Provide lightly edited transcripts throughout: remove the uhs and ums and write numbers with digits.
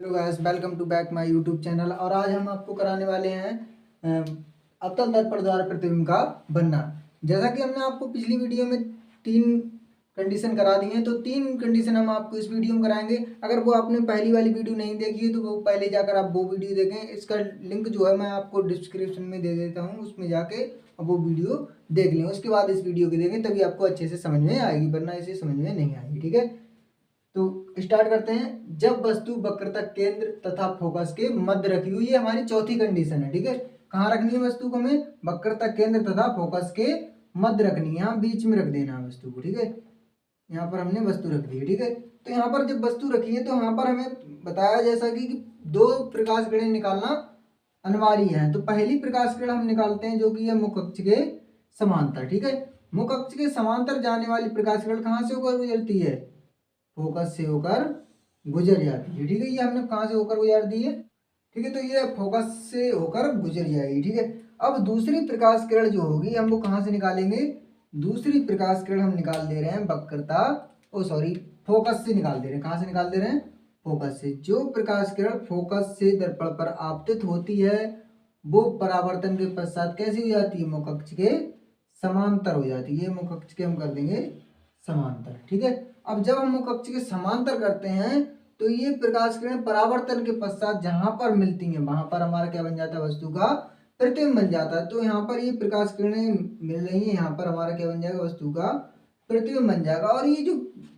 Hello guys, welcome to back my YouTube channel. और आज हम आपको कराने वाले हैं अवतल दर्पण द्वारा प्रतिबिंब का बनना। जैसा कि हमने आपको पिछली वीडियो में 3 कंडीशन करा दी हैं, तो 3 कंडीशन हम आपको इस वीडियो में कराएंगे। अगर वो आपने पहली वाली वीडियो नहीं देखी है तो वो पहले जाकर आप वो वीडियो देखें। इसका लिंक जो है मैं आपको डिस्क्रिप्शन में दे देता हूँ, उसमें जाके अब वो वीडियो देख लें। उसके बाद इस वीडियो को देखें, तभी आपको अच्छे से समझ में आएगी, वरना इसे समझ में नहीं आएगी। ठीक है, तो स्टार्ट करते हैं। जब वस्तु वक्रता केंद्र तथा फोकस के मध्य रखी हुई, ये हमारी चौथी कंडीशन है। ठीक है, कहाँ रखनी है वस्तु को? हमें वक्रता केंद्र तथा फोकस के मध्य रखनी है, यहाँ बीच में रख देना है वस्तु को। ठीक है, यहाँ पर हमने वस्तु रख दी है। ठीक है, तो यहाँ पर जब वस्तु रखी है तो यहाँ पर हमें बताया जैसा कि 2 प्रकाश किरण निकालना अनिवार्य है। तो पहली प्रकाश किरण हम निकालते हैं जो कि है मुख अक्ष के समांतर। ठीक है, मुख अक्ष के समांतर जाने वाली प्रकाश किरण कहाँ से होकर गुजरती है? फोकस से होकर गुजर जाती है। ठीक है, ये हमने कहाँ से होकर गुजार दी है? ठीक है, तो ये फोकस से होकर गुजर जाएगी। ठीक है, अब दूसरी प्रकाश किरण जो होगी हम वो कहाँ से निकालेंगे? दूसरी प्रकाश किरण हम निकाल दे रहे हैं वक्रता फोकस से निकाल दे रहे हैं। कहाँ से निकाल दे रहे हैं? फोकस से। जो प्रकाश किरण फोकस से दर्पण पर आपतित होती है वो परावर्तन के पश्चात कैसी हो जाती है? मुख अक्ष के समांतर हो जाती है। मुख अक्ष के हम कर देंगे समांतर। ठीक है, अब जब हम मुख अक्ष के समांतर करते हैं तो ये प्रकाश किरण परावर्तन के पश्चात जहां पर मिलती हैं वहां पर हमारा क्या बन जाता है? वस्तु का प्रतिबिंब बन जाता है। तो यहाँ पर ये प्रकाश किरणें मिल रही है, यहाँ पर हमारा क्या बन जाएगा? वस्तु का प्रतिबिंब बन जाएगा। और ये जो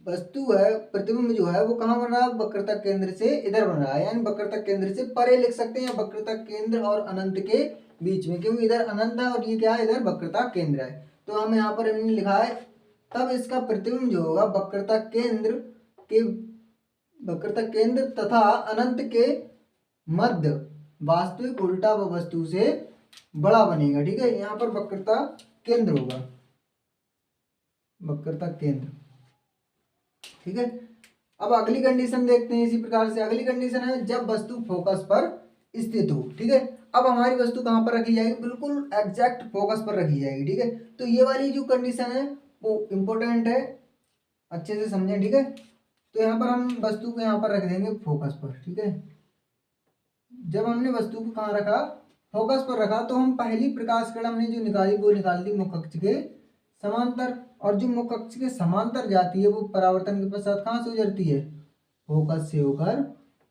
वस्तु है, प्रतिबिंब जो है वो कहाँ बन रहा है? वक्रता केंद्र से इधर बन रहा है, यानी वक्रता केंद्र से परे लिख सकते हैं, वक्रता केंद्र और अनंत के बीच में, क्योंकि इधर अनंत है और ये क्या है? इधर वक्रता केंद्र है। तो हम यहाँ पर हमने लिखा है तब इसका प्रतिबिंब जो होगा वक्रता केंद्र तथा अनंत के मध्य वास्तविक उल्टा व वस्तु से बड़ा बनेगा। ठीक है, यहाँ पर वक्रता केंद्र होगा, वक्रता केंद्र। ठीक है, अब अगली कंडीशन देखते हैं। इसी प्रकार से अगली कंडीशन है जब वस्तु फोकस पर स्थित हो। ठीक है, अब हमारी वस्तु कहाँ पर रखी जाएगी? बिल्कुल एग्जैक्ट फोकस पर रखी जाएगी। ठीक है, तो ये वाली जो कंडीशन है वो इम्पोर्टेंट है, अच्छे से समझें। ठीक है, तो यहाँ पर हम वस्तु को यहाँ पर रख देंगे फोकस पर। ठीक है, जब हमने वस्तु को कहाँ रखा? फोकस पर रखा, तो हम पहली प्रकाश किरण हमने जो निकाली वो निकाल दी मुख अक्ष के समांतर। और जो मुख अक्ष के समांतर जाती है वो परावर्तन के पश्चात कहाँ से गुजरती है? फोकस से होकर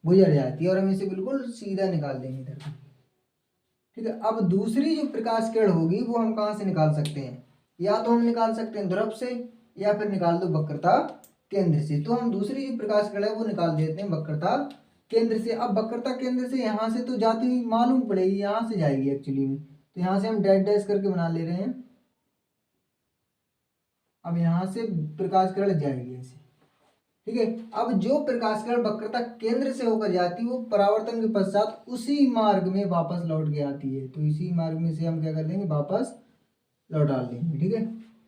गुजर जाती है। और हम इसे बिल्कुल सीधा निकाल देंगे इधर। ठीक है, अब दूसरी जो प्रकाश किरण होगी वो हम कहाँ से निकाल सकते हैं? या तो हम निकाल सकते हैं ध्रुव से, या फिर निकाल दो वक्रता केंद्र से। तो हम दूसरी जो प्रकाश किरण है वो निकाल देते हैं वक्रता केंद्र से। अब वक्रता केंद्र से यहाँ से तो जाती हुई मालूम पड़ेगी, यहाँ से जाएगी एक्चुअली में, तो यहाँ से हम डैश डैश करके बना ले रहे हैं। अब यहाँ से प्रकाश किरण जाएगी ऐसे। ठीक है, अब जो प्रकाश किरण वक्रता केंद्र से होकर जाती है वो परावर्तन के पश्चात उसी मार्ग में वापस लौट के आती है। तो इसी मार्ग में से हम क्या कर देंगे? वापस लौटा देंगे। ठीक है,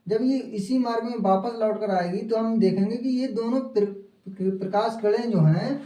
जब ये इसी मार्ग में वापस लौट कर आएगी तो हम देखेंगे कि ये दोनों प्रकाश किरणें जो हैं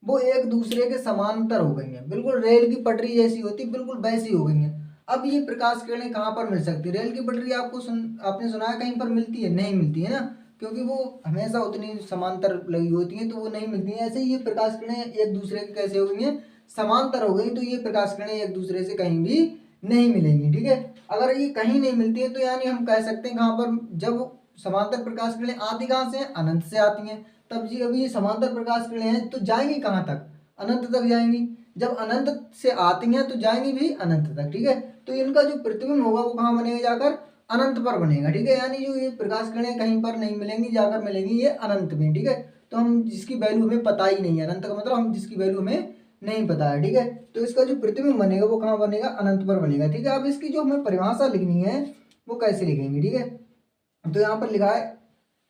वो एक दूसरे के समांतर हो गई हैं, बिल्कुल रेल की पटरी जैसी होती बिल्कुल वैसी हो गई हैं। अब ये प्रकाश किरणें कहाँ पर मिल सकती है? रेल की पटरी आपने सुना है कहीं पर मिलती है? नहीं मिलती है ना, क्योंकि वो हमेशा उतनी समांतर लगी होती हैं, तो वो नहीं मिलती हैं। ऐसे ही ये प्रकाश किरणें एक दूसरे के कैसे हो गई हैं? समांतर हो गई। तो ये प्रकाश किरणें एक दूसरे से कहीं भी नहीं मिलेंगी। ठीक है, अगर ये कहीं नहीं मिलती है तो यानी हम कह सकते हैं कहाँ पर? जब समांतर प्रकाश किरणें आती कहाँ से हैं? अनंत से आती हैं। तब जी अभी ये समांतर प्रकाश किरणें हैं तो जाएंगी कहाँ तक? अनंत तक जाएंगी। जब अनंत से आती हैं तो जाएंगी भी अनंत तक। ठीक है, तो इनका जो प्रतिबिंब होगा वो कहाँ बनेगा? जाकर अनंत पर बनेगा। ठीक है, यानी जो ये प्रकाश किरणें कहीं पर नहीं मिलेंगी, जाकर मिलेंगी ये अनंत में। ठीक है, तो हम जिसकी वैल्यू हमें पता ही नहीं है, अनंत का मतलब हम जिसकी वैल्यू हमें नहीं पता है। ठीक है, तो इसका जो प्रतिबिंब बनेगा वो कहाँ बनेगा? अनंत पर बनेगा। ठीक है, अब इसकी जो हमें परिभाषा लिखनी है वो कैसे लिखेंगे? ठीक है, तो यहाँ पर लिखा है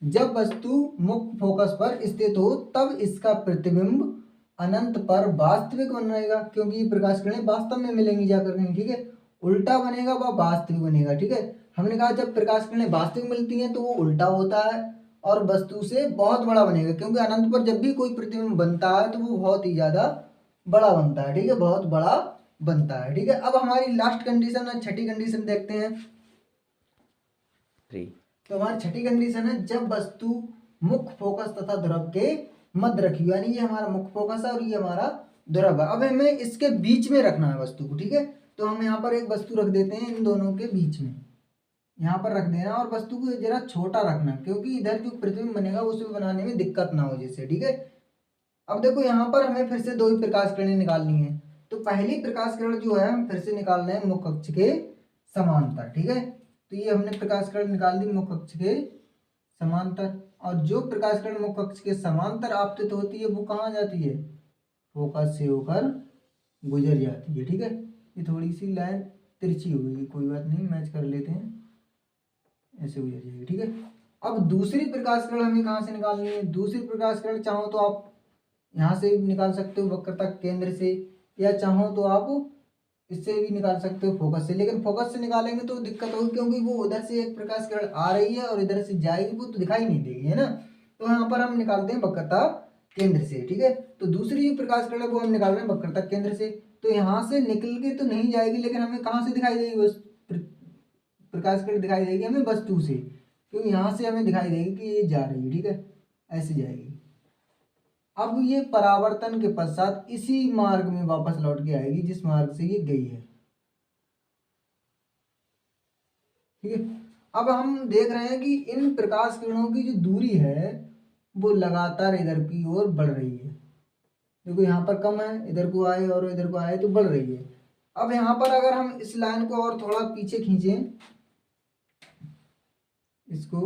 जब वस्तु मुक्त फोकस पर स्थित हो तब इसका प्रतिबिंब अनंत पर वास्तविक बनेगा, क्योंकि ये प्रकाश किरणें वास्तव में मिलेंगी जाकर कहीं। ठीक है, उल्टा बनेगा वह वास्तविक बनेगा। ठीक है, हमने कहा जब प्रकाश किरणें वास्तविक मिलती हैं तो वो उल्टा होता है और वस्तु से बहुत बड़ा बनेगा, क्योंकि अनंत पर जब भी कोई प्रतिबिंब बनता है तो वो बहुत ही ज्यादा बड़ा बनता है। ठीक है, बहुत बड़ा बनता है। ठीक है, अब हमारी लास्ट कंडीशन है, छठी कंडीशन देखते हैं। तो हमारी छठी कंडीशन है जब वस्तु मुख्य फोकस तथा ध्रुव के मध्य रखी, यानी ये हमारा मुख्य फोकस है और ये हमारा ध्रुव। अब हमें इसके बीच में रखना है वस्तु को, ठीक है। तो हम यहाँ पर एक वस्तु रख देते हैं इन दोनों के बीच में, यहाँ पर रख देना, और वस्तु को जरा छोटा रखना क्योंकि इधर जो प्रतिबिंब बनेगा उसमें बनाने में दिक्कत ना हो जैसे, ठीक है। अब देखो यहाँ पर हमें फिर से दो ही प्रकाश किरणें निकालनी है। तो पहली प्रकाश किरण जो है हम फिर से निकाल रहे हैं मुख्य अक्ष के समांतर, ठीक है। तो ये हमने प्रकाश किरण निकाल दी मुख्य अक्ष के समांतर, और जो प्रकाश किरण मुख्य अक्ष के समांतर आपतित होती है वो कहाँ जाती है, फोकस से होकर गुजर जाती है, ठीक है। ये थोड़ी सी लाइन तिरछी हो गई, कोई बात नहीं, मैच कर लेते हैं, ऐसे गुजर जाएगी, ठीक है। अब दूसरी प्रकाश किरण हमें कहाँ से निकालनी है, दूसरी प्रकाश किरण चाहो तो आप यहाँ से भी निकाल सकते हो वक्रता केंद्र से, या चाहो तो आप इससे भी निकाल सकते हो फोकस से। लेकिन फोकस से निकालेंगे तो दिक्कत होगी क्योंकि वो उधर से एक प्रकाश किरण आ रही है और इधर से जाएगी, वो तो दिखाई नहीं देगी, है ना। तो यहाँ पर हम निकालते हैं वक्रता केंद्र से, ठीक है। तो दूसरी जो प्रकाश किरण है वो हम निकाल रहे हैं वक्रता केंद्र से। तो यहाँ से निकल के तो नहीं जाएगी, लेकिन हमें कहाँ से दिखाई देगी, बस प्रकाश किरण दिखाई देगी हमें वस्तु से, क्योंकि यहाँ से हमें दिखाई देगी कि ये जा रही है, ठीक है, ऐसे जाएगी। अब ये परावर्तन के पश्चात इसी मार्ग में वापस लौट के आएगी जिस मार्ग से ये गई है, ठीक है। अब हम देख रहे हैं कि इन प्रकाश किरणों की जो दूरी है वो लगातार इधर की ओर बढ़ रही है। देखो यहाँ पर कम है, इधर को आए और इधर को आए तो बढ़ रही है। अब यहाँ पर अगर हम इस लाइन को और थोड़ा पीछे खींचें इसको,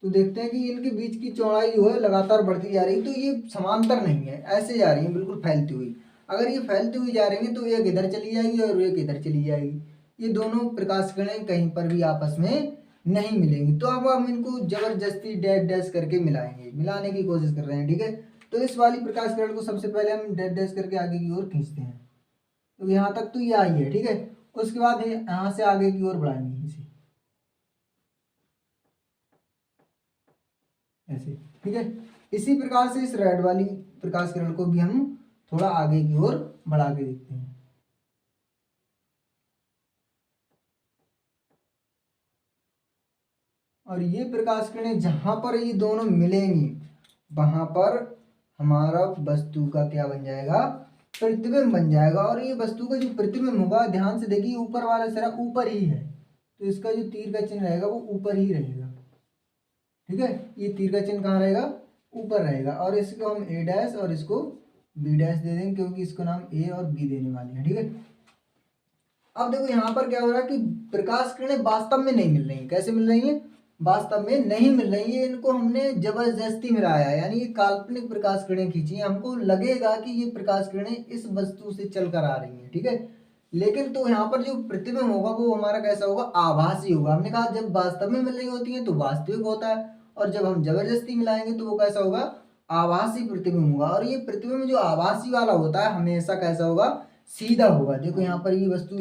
तो देखते हैं कि इनके बीच की चौड़ाई जो है लगातार बढ़ती जा रही है। तो ये समांतर नहीं है, ऐसे जा रही है बिल्कुल फैलती हुई। अगर ये फैलती हुई जा रही है तो एक इधर चली जाएगी और एक इधर चली जाएगी। ये दोनों प्रकाश किरणें कहीं पर भी आपस में नहीं मिलेंगी। तो अब हम इनको जबरदस्ती डैश डैश करके मिलाएंगे, मिलाने की कोशिश कर रहे हैं, ठीक है। तो इस वाली प्रकाश किरण को सबसे पहले हम डैश डैश करके आगे की ओर खींचते हैं। तो यहाँ तक तो ये आई है, ठीक है। उसके बाद यहाँ से आगे की ओर बढ़ाएंगे इसे, ऐसे, ठीक है। इसी प्रकार से इस रेड वाली प्रकाश किरण को भी हम थोड़ा आगे की ओर बढ़ा के देखते हैं। और ये प्रकाश किरणें जहां पर ये दोनों मिलेंगी वहां पर हमारा वस्तु का क्या बन जाएगा, प्रतिबिंब बन जाएगा। और ये वस्तु का जो प्रतिबिंब होगा, ध्यान से देखिए ऊपर वाला सिरा ऊपर ही है, तो इसका जो तीर का चिन्ह रहेगा वो ऊपर ही रहेगा, ठीक है। ये तीर का चिन्ह कहाँ रहेगा, ऊपर रहेगा। और इसको हम ए डैश और इसको बी डैश दे देंगे क्योंकि इसको नाम ए और बी देने वाले हैं, ठीक है। अब देखो यहाँ पर क्या हो रहा है कि प्रकाश किरणें वास्तव में नहीं मिल रही। कैसे मिल रही हैं, वास्तव में नहीं मिल रही है। इनको हमने जबरदस्ती मिलाया है, यानी ये काल्पनिक प्रकाश किरणें खींची हैं। हमको लगेगा कि ये प्रकाश किरणें इस वस्तु से चलकर आ रही हैं, ठीक है। लेकिन तो यहाँ पर जो प्रतिबिंब होगा वो हमारा कैसा होगा, आभासी होगा। हमने कहा जब वास्तव में मिल रही होती है तो वास्तविक होता है, और जब हम जबरदस्ती मिलाएंगे तो वो कैसा होगा, आभासी प्रतिबिंब होगा। और ये प्रतिबिंब जो आभासी वाला होता है हमेशा कैसा होगा, सीधा होगा। देखो यहाँ पर ये वस्तु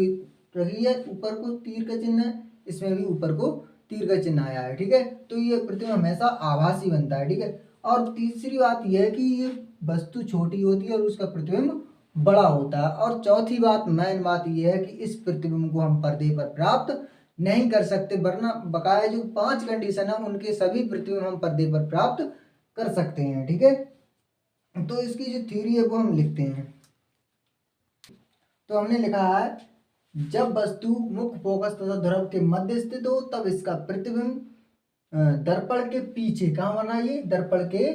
रही है, ऊपर को तीर का चिन्ह है, इसमें भी ऊपर को तीर का चिन्ह आया है, ठीक है। तो ये प्रतिबिंब हमेशा आभासी बनता है, ठीक है। और तीसरी बात यह है कि ये वस्तु छोटी होती है और उसका प्रतिबिंब बड़ा होता है। और चौथी बात, मेन बात यह है कि इस प्रतिबिंब को हम पर्दे पर प्राप्त नहीं कर सकते, वरना बकाया जो 5 कंडीशन है उनके सभी प्रतिबिंब हम पर्दे पर प्राप्त कर सकते हैं, ठीक है। तो इसकी जो थ्योरी है वो हम लिखते हैं। तो हमने लिखा है, जब वस्तु मुख्य फोकस तथा ध्रुव के मध्य स्थित हो तब इसका प्रतिबिंब दर्पण के पीछे, कहाँ बना ये, दर्पण के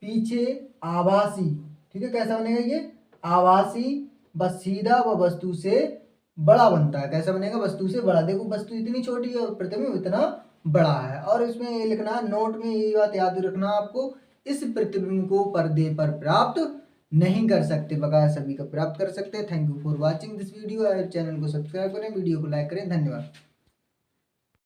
पीछे आभासी, ठीक है। कैसा बनेगा ये, आभासी व सीधा व वस्तु से बड़ा बनता है। कैसा बनेगा, वस्तु से बड़ा। देखो वस्तु इतनी छोटी है और प्रतिबिंब इतना बड़ा है। और इसमें ये लिखना, नोट में यही बात याद रखना आपको, इस प्रतिबिंब को पर्दे पर प्राप्त नहीं कर सकते, बकाया सभी का प्राप्त कर सकते हैं। Thank you for watching this video. Channel को सब्सक्राइब करें, वीडियो को लाइक करें। धन्यवाद।